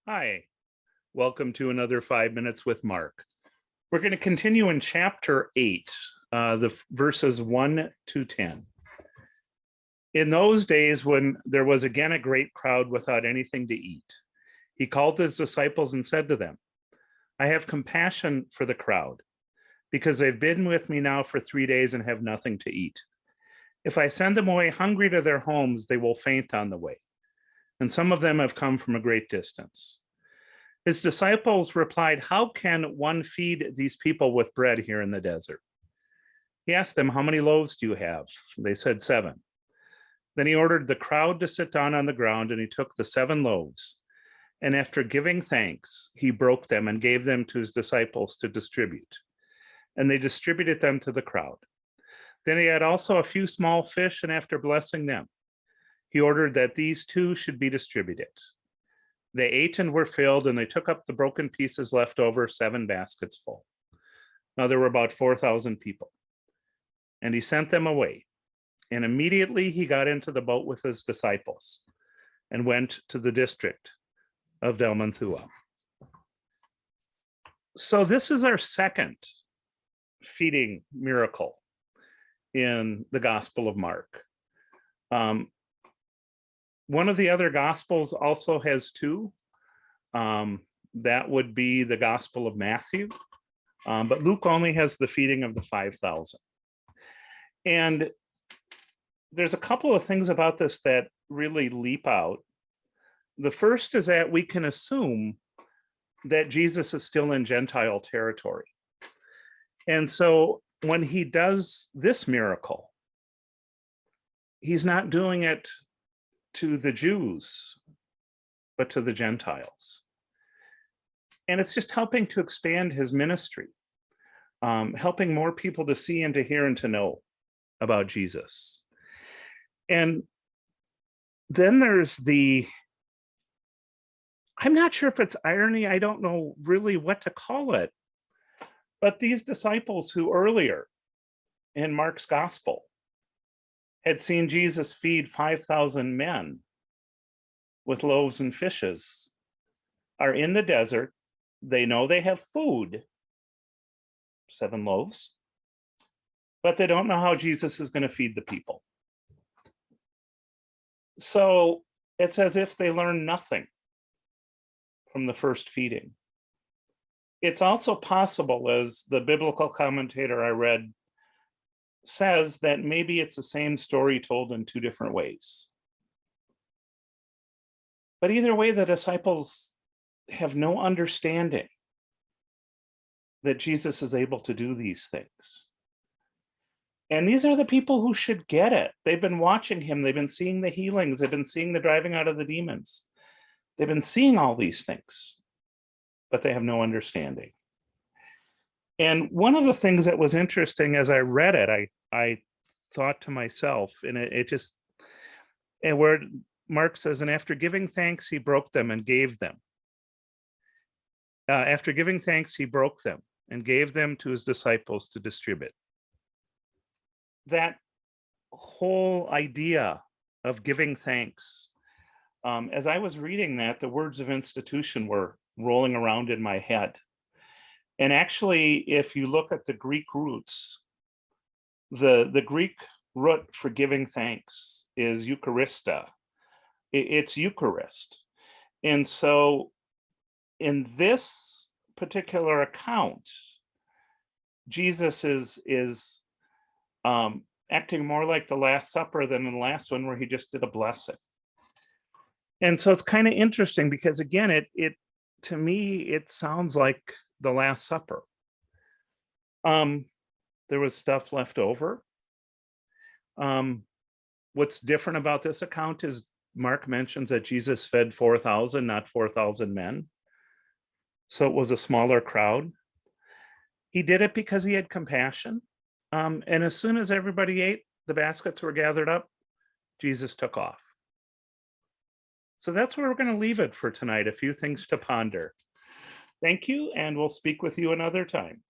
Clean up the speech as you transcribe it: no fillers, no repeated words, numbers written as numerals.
Hi, welcome to another 5 Minutes with Mark. We're going to continue in chapter 8, the verses 1 to 10. In those days, when there was again a great crowd without anything to eat, he called his disciples and said to them, I have compassion for the crowd, because they've been with me now for 3 days and have nothing to eat. If I send them away hungry to their homes, they will faint on the way. And some of them have come from a great distance. His disciples replied, How can one feed these people with bread here in the desert? He asked them, How many loaves do you have? They said 7. Then he ordered the crowd to sit down on the ground, and he took the 7 loaves. And after giving thanks, he broke them and gave them to his disciples to distribute. And they distributed them to the crowd. Then he had also a few small fish, and after blessing them, he ordered that these too should be distributed. They ate and were filled, and they took up the broken pieces left over, 7 baskets full. Now there were about 4,000 people. And he sent them away. And immediately he got into the boat with his disciples and went to the district of Dalmanutha. So this is our second feeding miracle in the Gospel of Mark. One of the other Gospels also has 2. That would be the Gospel of Matthew. But Luke only has the feeding of the 5,000. And there's a couple of things about this that really leap out. The first is that we can assume that Jesus is still in Gentile territory. And so when he does this miracle, he's not doing it to the Jews, but to the Gentiles. And it's just helping to expand his ministry, helping more people to see and to hear and to know about Jesus. And then there's I'm not sure if it's irony, I don't know really what to call it, but these disciples who earlier in Mark's gospel had seen Jesus feed 5,000 men with loaves and fishes are in the desert. They know they have food, 7 loaves, but they don't know how Jesus is going to feed the people. So it's as if they learn nothing from the first feeding. It's also possible, as the biblical commentator I read says, that maybe it's the same story told in 2 different ways. But either way, the disciples have no understanding that Jesus is able to do these things. And these are the people who should get it. They've been watching him. They've been seeing the healings. They've been seeing the driving out of the demons. They've been seeing all these things, but they have no understanding. And one of the things that was interesting as I read it, I thought to myself, and and where Mark says, and after giving thanks, he broke them and gave them. After giving thanks, he broke them and gave them to his disciples to distribute. That whole idea of giving thanks, as I was reading that, the words of institution were rolling around in my head. And actually, if you look at the Greek roots, the Greek root for giving thanks is Eucharista. It's Eucharist. And so in this particular account, Jesus is acting more like the Last Supper than in the last one, where he just did a blessing. And so it's kind of interesting because, again, it to me, it sounds like the Last Supper. There was stuff left over. What's different about this account is Mark mentions that Jesus fed 4,000, not 4,000 men. So it was a smaller crowd. He did it because he had compassion. And as soon as everybody ate, the baskets were gathered up, Jesus took off. So that's where we're going to leave it for tonight. A few things to ponder. Thank you, and we'll speak with you another time.